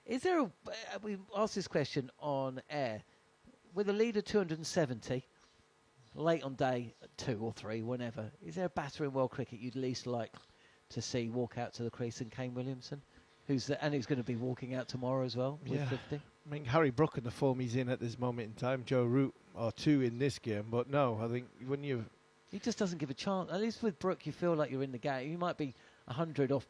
Is there we asked this question on air, with a lead of 270, late on day 2 or 3, whenever, is there a batter in world cricket you'd least like to see walk out to the crease than Kane Williamson? Who's going to be walking out tomorrow as well with 50? I mean, Harry Brook and the form he's in at this moment in time, Joe Root are 2 in this game, but no, I think when you... He just doesn't give a chance. At least with Brook, you feel like you're in the game. You might be 100 off,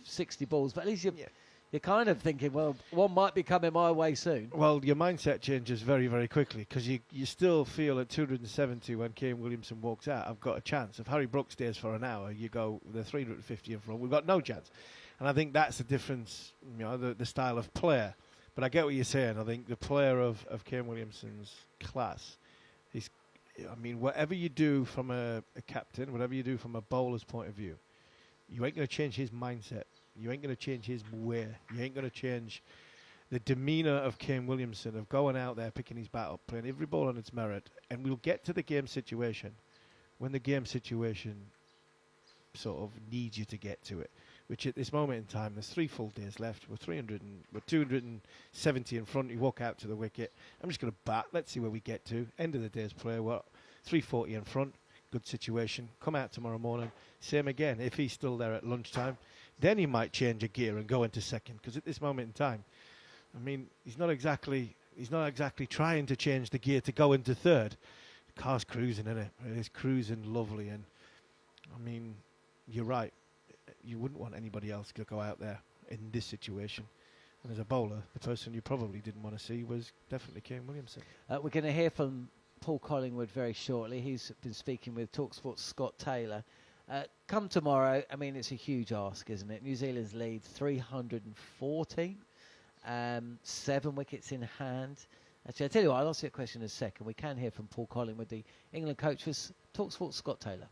60 balls, but at least you're kind of thinking, well, one might be coming my way soon. Well, your mindset changes very, very quickly because you still feel at 270 when Kane Williamson walks out, I've got a chance. If Harry Brook stays for an hour, you go, the 350 in front, we've got no chance. And I think that's the difference, the style of player. But I get what you're saying. I think the player of Kane Williamson's class is, whatever you do from a captain, whatever you do from a bowler's point of view, you ain't going to change his mindset. You ain't going to change his way. You ain't going to change the demeanour of Kane Williamson, of going out there, picking his bat up, playing every ball on its merit. And we'll get to the game situation when the game situation sort of needs you to get to it. Which at this moment in time, there's 3 full days left. We're 270 in front. You walk out to the wicket. I'm just going to bat. Let's see where we get to. End of the day's play. We're 340 in front. Good situation. Come out tomorrow morning. Same again. If he's still there at lunchtime, then he might change a gear and go into second. Because at this moment in time, he's not exactly trying to change the gear to go into third. The car's cruising, isn't it? It is cruising lovely. And you're right. You wouldn't want anybody else to go out there in this situation. And as a bowler, the person you probably didn't want to see was definitely Kane Williamson. We're going to hear from Paul Collingwood very shortly. He's been speaking with talkSPORT's Scott Taylor. Come tomorrow, it's a huge ask, isn't it? New Zealand's lead 314, 7 wickets in hand. Actually, I tell you what, I'll ask you a question in a second. We can hear from Paul Collingwood, the England coach, for talkSPORT's Scott Taylor.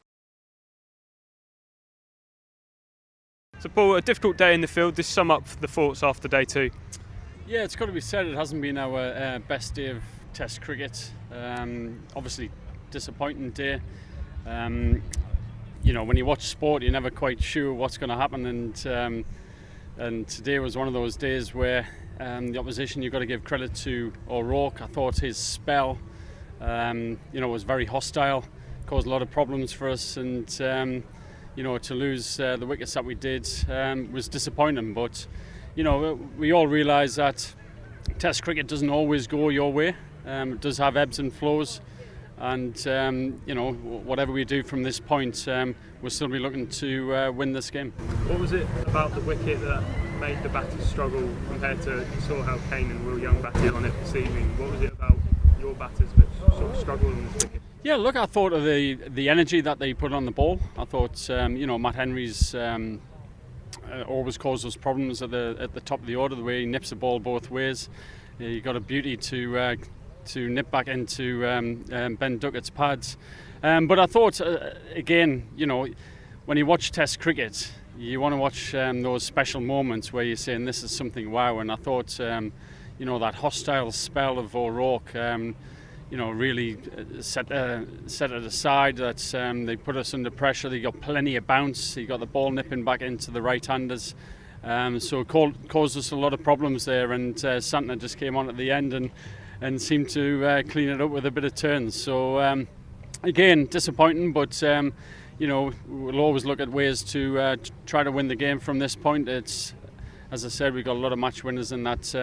So Paul, a difficult day in the field. Just sum up the thoughts after day 2. Yeah, it's got to be said, it hasn't been our best day of Test cricket. Obviously, disappointing day. When you watch sport, you're never quite sure what's going to happen, and today was one of those days where the opposition, you've got to give credit to O'Rourke. I thought his spell, was very hostile, caused a lot of problems for us, and to lose the wickets that we did was disappointing. But, we all realise that Test cricket doesn't always go your way. It does have ebbs and flows. And, whatever we do from this point, we'll still be looking to win this game. What was it about the wicket that made the batters struggle compared to, you saw how Kane and Will Young batted on it this evening? What was it about your batters which sort of struggled on this wicket? Yeah, look, I thought of the energy that they put on the ball. I thought, Matt Henry's always causes us problems at the top of the order, the way he nips the ball both ways. He got a beauty to nip back into Ben Duckett's pads. But I thought, again, when you watch Test cricket, you want to watch those special moments where you're saying this is something wow. And I thought, that hostile spell of O'Rourke, really set it aside. That they put us under pressure. They got plenty of bounce. He got the ball nipping back into the right-handers. So it caused us a lot of problems there. And Santner just came on at the end and seemed to clean it up with a bit of turns. So again, disappointing, but we'll always look at ways to try to win the game from this point. It's, as I said, we've got a lot of match winners in that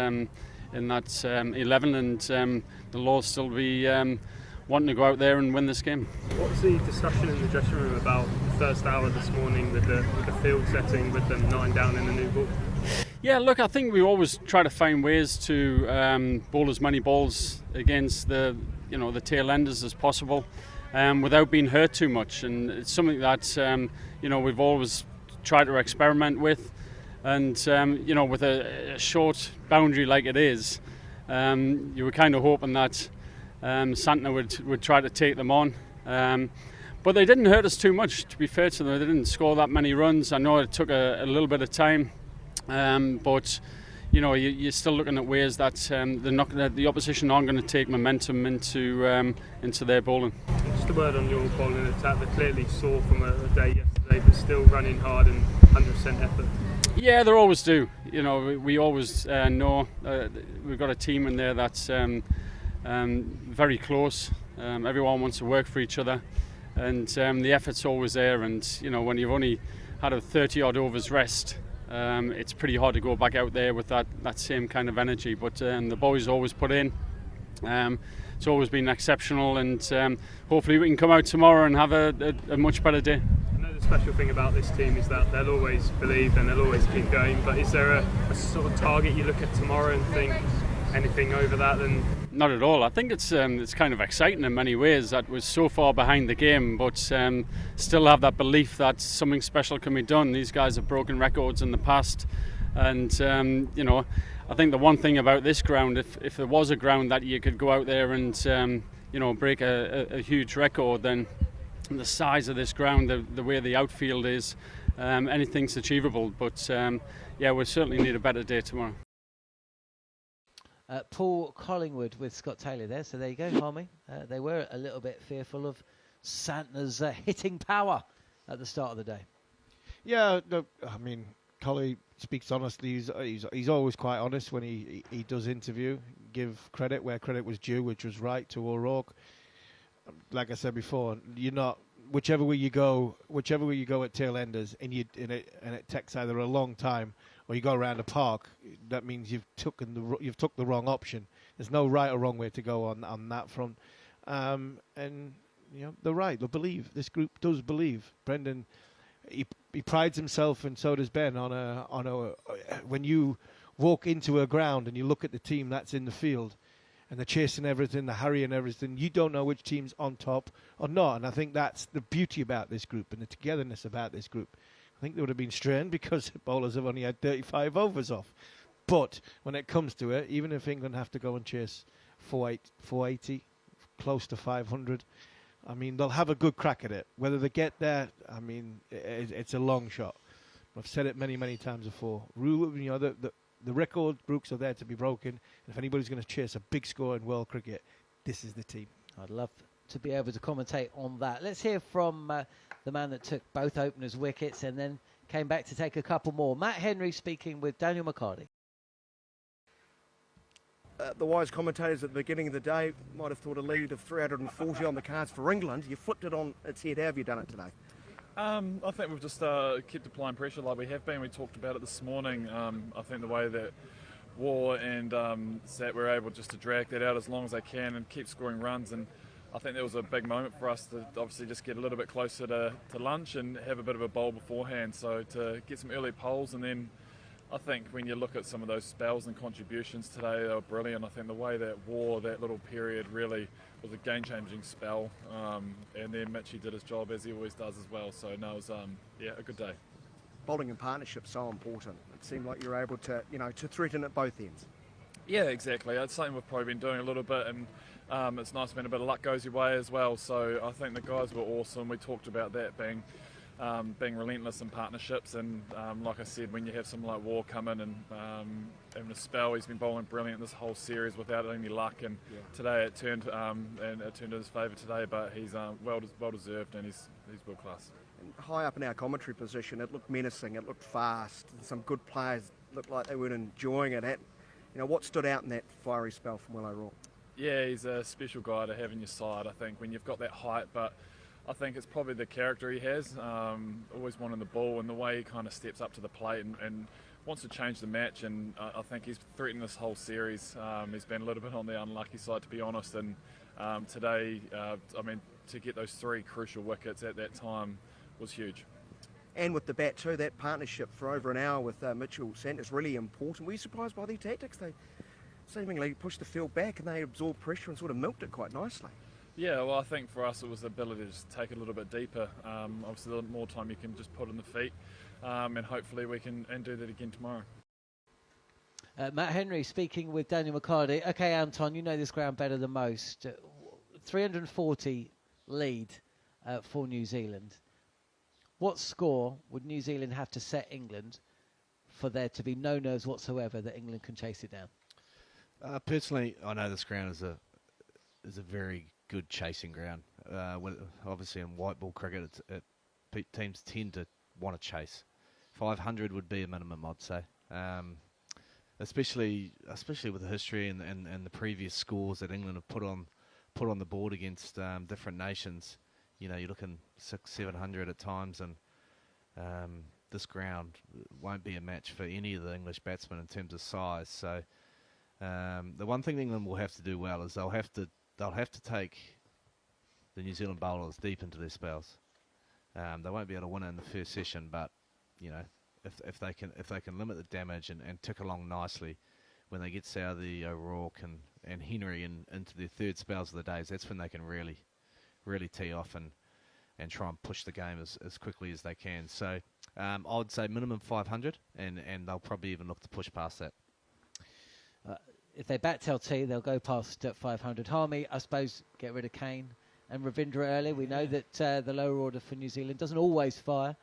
11, and they'll all still be wanting to go out there and win this game. What's the discussion in the dressing room about the first hour this morning with the field setting, with them 9 down in the new ball? Yeah, look, I think we always try to find ways to bowl as many balls against the tail enders as possible, without being hurt too much. And it's something that we've always tried to experiment with. And with a short boundary like it is, you were kind of hoping that Santner would try to take them on. But they didn't hurt us too much, to be fair to them. They didn't score that many runs. I know it took a little bit of time. But you're still looking at ways that the opposition aren't going to take momentum into their bowling. Just a word on your bowling attack. They're clearly sore from a day yesterday, but still running hard and 100% effort. Yeah, they always do. You know, we always know we've got a team in there that's very close. Everyone wants to work for each other, and the effort's always there. And you know, when you've only had a 30-odd overs rest, it's pretty hard to go back out there with that same kind of energy. But the boys always put in. It's always been exceptional, and hopefully we can come out tomorrow and have a much better day. I know the special thing about this team is that they'll always believe and they'll always keep going, but is there a sort of target you look at tomorrow and think anything over that? Then not at all. I think it's kind of exciting in many ways that we're so far behind the game, but still have that belief that something special can be done. These guys have broken records in the past, and you know, I think the one thing about this ground, if there was a ground that you could go out there and you know, break a huge record, then the size of this ground, the way the outfield is, anything's achievable. But yeah, we certainly need a better day tomorrow. Paul Collingwood with Scott Taylor there. So there you go, Harmy. They were a little bit fearful of Santner's hitting power at the start of the day. Yeah, no, I mean, Collie speaks honestly. He's always quite honest when he does interview. Give credit where credit was due, which was right to O'Rourke. Like I said before, you're not whichever way you go at tail enders, and it takes either a long time or you go around a park. That means you've took the wrong option. There's no right or wrong way to go on that front. And you know, they're right. They believe. This group does believe. Brendan, he prides himself, and so does Ben, on a when you walk into a ground and you look at the team that's in the field, and they're chasing everything, they're harrying everything, you don't know which team's on top or not. And I think that's the beauty about this group and the togetherness about this group. I think they would have been strained because bowlers have only had 35 overs off. But when it comes to it, even if England have to go and chase 480, close to 500, I mean, they'll have a good crack at it. Whether they get there, I mean, it's a long shot. I've said it many, many times before. You know, the record books are there to be broken. And if anybody's going to chase a big score in world cricket, this is the team. I'd love to be able to commentate on that. Let's hear from the man that took both openers' wickets and then came back to take a couple more. Matt Henry speaking with Daniel McCarty. The wise commentators at the beginning of the day might have thought a lead of 340 on the cards for England. You flipped it on its head. How have you done it today? I think we've just kept applying pressure like we have been. We talked about it this morning. I think the way that War and Sat were able just to drag that out as long as they can and keep scoring runs, and I think that was a big moment for us to obviously just get a little bit closer to lunch and have a bit of a bowl beforehand. So to get some early poles, and then I think when you look at some of those spells and contributions today, they were brilliant. I think the way that War, that little period, really was a game-changing spell. And then Mitchie did his job as he always does as well. So no, it was a good day. Bowling and partnership so important. It seemed like you were able to, to threaten at both ends. Yeah, exactly. It's something we've probably been doing a little bit, and it's nice when a bit of luck goes your way as well. So I think the guys were awesome. We talked about that being relentless in partnerships, and like I said, when you have someone like War come in and having a spell, he's been bowling brilliant this whole series without any luck, and today it turned in his favour today, but he's well deserved, and he's world class. And high up in our commentary position, it looked menacing, it looked fast, some good players looked like they weren't enjoying it. What stood out in that fiery spell from Will O'Rourke? Yeah, he's a special guy to have in your side, I think, when you've got that height, but I think it's probably the character he has, always wanting the ball, and the way he kind of steps up to the plate and wants to change the match, and I think he's threatened this whole series. He's been a little bit on the unlucky side, to be honest, and today, to get those 3 crucial wickets at that time was huge. And with the bat too, that partnership for over an hour with Mitchell Sant is really important. Were you surprised by their tactics? They seemingly pushed the field back and they absorbed pressure and sort of milked it quite nicely. Yeah, well, I think for us it was the ability to just take it a little bit deeper. Obviously, a little more time you can just put in the feet, and hopefully we can do that again tomorrow. Matt Henry speaking with Daniel McCarty. Okay, Anton, you know this ground better than most. 340 lead for New Zealand. What score would New Zealand have to set England for there to be no nerves whatsoever that England can chase it down? Personally, I know this ground is a very good chasing ground. Obviously in white ball cricket, teams tend to want to chase 500 would be a minimum, I'd say. Especially with the history and the previous scores that England have put on the board against different nations. You know, you're looking 600-700 at times, and this ground won't be a match for any of the English batsmen in terms of size. So the one thing England will have to do well is they'll have to take the New Zealand bowlers deep into their spells. They won't be able to win it in the first session, but you know, if they can limit the damage and tick along nicely, when they get Southey, O'Rourke and Henry into their third spells of the days, that's when they can really tee off and try and push the game as quickly as they can. So I would say minimum 500, and they'll probably even look to push past that. If they bat LT, they'll go past 500. Harmy, I suppose, get rid of Kane and Ravindra early. We know that the lower order for New Zealand doesn't always fire.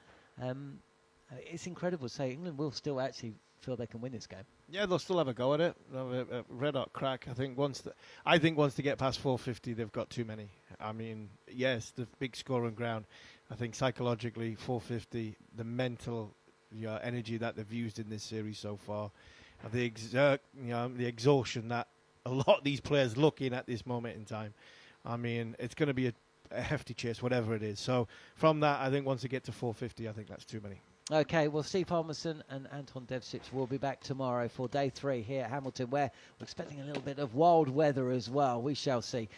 It's incredible to say England will still actually feel they can win this game. Yeah, they'll still have a go at it. They'll have a red hot crack. I think once they get past 450, they've got too many. I mean, yes, the big score on ground. I think psychologically, 450, the mental energy that they've used in this series so far, the exhaustion that a lot of these players look in at this moment in time. I mean, it's going to be a hefty chase, whatever it is. So from that, I think once they get to 450, I think that's too many. Okay, well, Steve Harmison and Anton Devcich will be back tomorrow for day 3 here at Hamilton, where we're expecting a little bit of wild weather as well. We shall see.